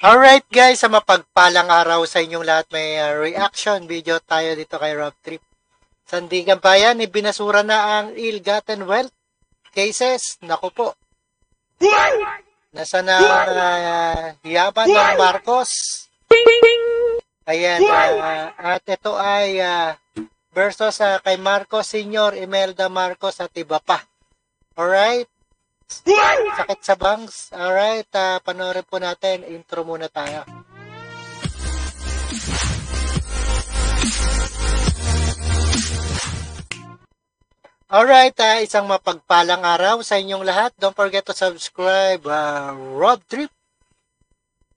Alright guys, sa mapagpalang araw sa inyong lahat, may reaction video tayo dito kay Rob Trip. Sandigan Bayan, ibinasura na ang ill-gotten wealth cases. Naku po. Nasa na yaman ng Marcos. Ayan, at ito ay versus kay Marcos Sr., Imelda Marcos at iba pa. Alright? Sakit sa bangs. Alright, panoorin po natin. Intro muna tayo. Alright, isang mapagpalang araw sa inyong lahat. Don't forget to subscribe, Rob Trip.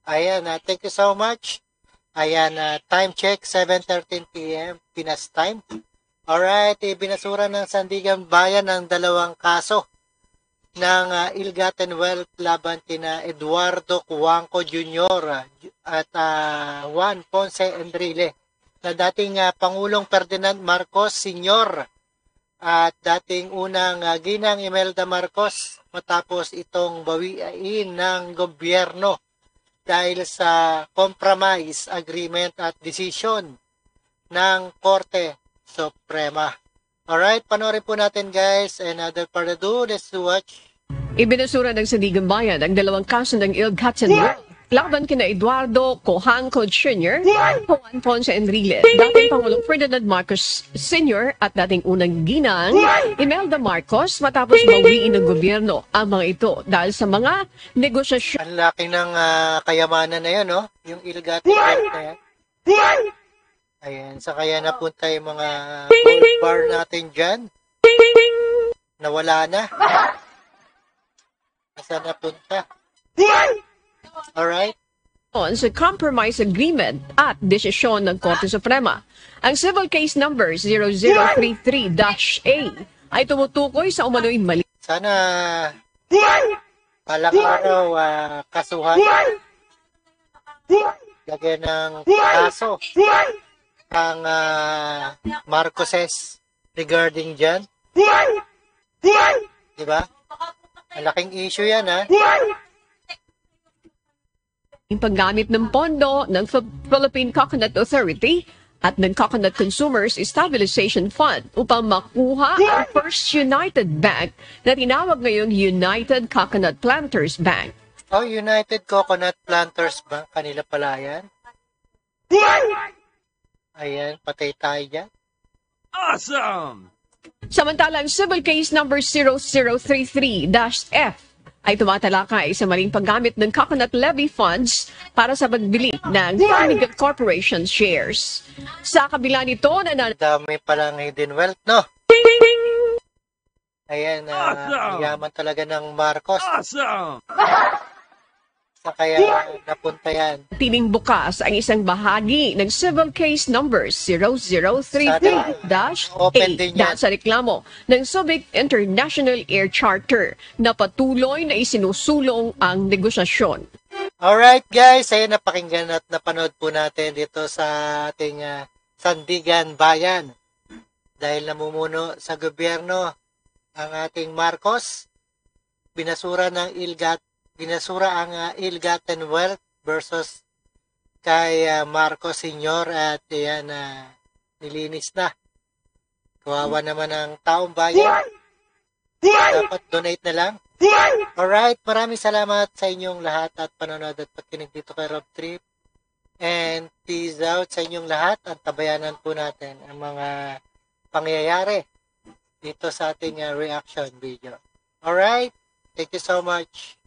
Ayan, thank you so much. Ayan, time check, 7:13 p.m. Pinas time. Alright, ibinasura ng Sandigan Bayan ang dalawang kaso ng ill-gotten wealth laban kina Eduardo Cuanco Jr. At Juan Ponce Enrile na dating Pangulong Ferdinand Marcos Sr. at dating unang ginang Imelda Marcos matapos itong bawiin ng gobyerno dahil sa compromise agreement at decision ng Korte Suprema. Alright, panoorin po natin guys, and without further ado, let's watch. Ibinasura ng Sandigan Bayan ang dalawang kaso ng ill-gotten wealth laban kina Eduardo Cuanco Jr. at Juan Ponce Enrile, dating Pangulong Ferdinand Marcos Sr. at dating unang ginang Imelda Marcos matapos bawiin ng gobyerno ang mga ito dahil sa mga negosasyon. Ang laki ng kayamanan na yan, no? Yung ill-gotten wealth na yan. Ayan, sa kaya napunta yung mga gold bar natin dyan. Nawala na. Saan napunta? Alright. Sa compromise agreement at desisyon ng Korte Suprema. Ang civil case number 0033-A ay tumutukoy sa umano'y mali. Sana palang araw kasuhan. Lagyan ng kaso ang Marcoses regarding dyan. Diba? Malaking issue yan, ha? Yung paggamit ng pondo ng Philippine Coconut Authority at ng Coconut Consumers Stabilization Fund upang makuha ang First United Bank na tinawag ngayong United Coconut Planters Bank. Oh, United Coconut Planters Bank. Kanila pala yan. Ayan, patay tayo dyan. Awesome! Samantalang civil case number 0033-F ay tumatalakay sa maling paggamit ng coconut levy funds para sa pagbili ng Farmiga Corporation shares. Sa kabila nito na dami palang hidden wealth, no? Ayan, yaman talaga ng Marcos. Awesome! Sa kaya napunta yan. tining bukas ang isang bahagi ng civil case number 0033-8 dahil sa reklamo ng Subic International Air Charter na patuloy na isinusulong ang negosasyon. Alright guys, ayun, napakinggan at napanood po natin dito sa ating Sandigan Bayan. Dahil namumuno sa gobyerno ang ating Marcos, binasura ang ill-gotten wealth versus kay Marcos Sr. at yan, nilinis na. Kawawa naman ang taong bayan. Dapat donate na lang. Alright, maraming salamat sa inyong lahat at panonood at pagkinig dito kay Rob Trip. And peace out sa inyong lahat at tabayanan po natin ang mga pangyayari dito sa ating reaction video. Alright, thank you so much.